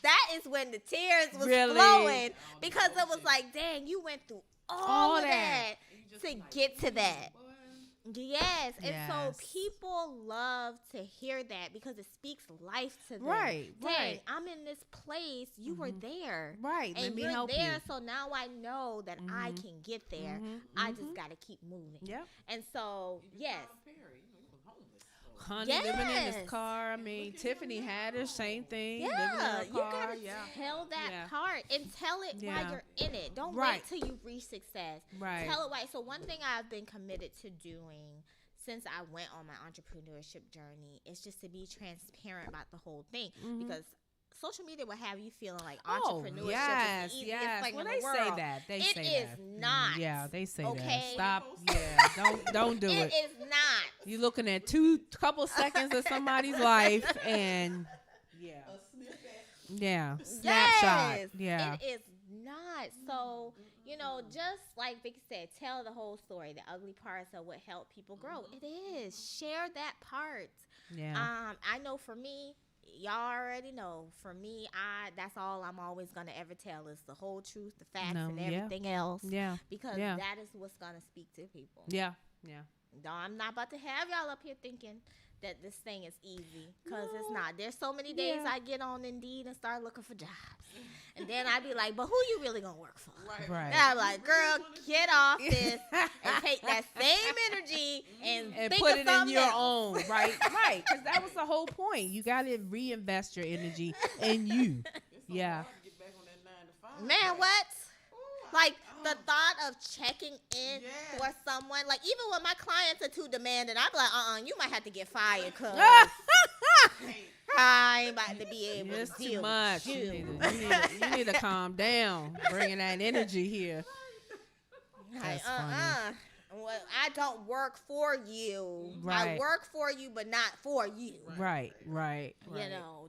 that is when the tears was flowing, because it was like, dang, you went through all of that to get to that. Yes, and so people love to hear that because it speaks life to them. Right. I'm in this place. You were there. Right. And Let me you're help there, you. so now I know that I can get there. I just got to keep moving. Yep. And so, yes. Kanye living in his car. I mean, Tiffany Haddish, same thing. Yeah, living in her car. You gotta tell that part and tell it while you're in it. Don't wait till you reach success. Right. Tell it why. So one thing I've been committed to doing since I went on my entrepreneurship journey is just to be transparent about the whole thing, because social media will have you feeling like entrepreneurship is the easiest thing in the world. Say that. They say that. It is not. Yeah, they say that. Stop. Yeah, don't do it. It is not. You're looking at couple seconds of somebody's life, and snapshot. Yeah, it is not. So just like Vicky said, tell the whole story, the ugly parts of what help people grow. It is. Share that part. Yeah. I know for me, y'all already know. For me, that's all I'm always gonna ever tell is the whole truth, the facts, and everything else. Yeah. Because that is what's gonna speak to people. Yeah. Yeah. No, I'm not about to have y'all up here thinking that this thing is easy, because it's not. There's so many days I get on Indeed and start looking for jobs, and then I be like, but who you really gonna work for? Right. And I'm like, girl, get off this and take that same energy and think put of it in your else. own. Right. Because that was the whole point. You got to reinvest your energy in you. Yeah. Man, what? Like the thought of checking in for someone, like even when my clients are too demanding, I'm like, you might have to get fired, cause I ain't about to be able to deal too much. with you. You need to calm down. Bringing that energy here. Like, well, I don't work for you. Right. I work for you, but not for you. Right.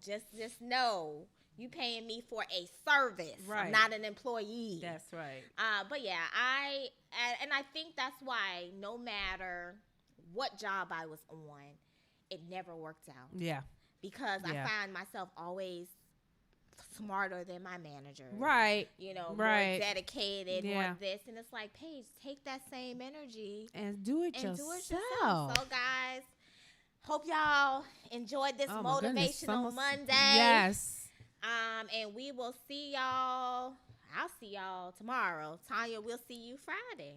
Just know. You paying me for a service. Right. I'm not an employee. That's right. But yeah, I think that's why no matter what job I was on, it never worked out. Yeah. Because I find myself always smarter than my manager. Right. More dedicated, more this. And it's like, Paige, take that same energy. And do it yourself. So guys, hope y'all enjoyed this motivational Monday. Yes. And we will see y'all. I'll see y'all tomorrow. Tanya, we'll see you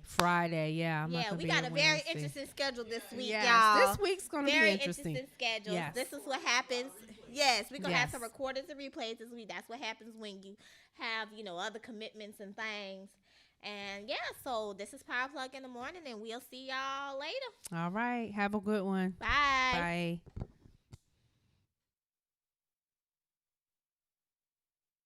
Friday. Yeah. We got a very interesting schedule this week, yes, y'all. This week's going to be interesting. Very interesting schedule. Yes. This is what happens. Yes, we're going to have some recordings and replays this week. That's what happens when you have, other commitments and things. And, so this is Power Plug in the Morning, and we'll see y'all later. All right. Have a good one. Bye. Bye.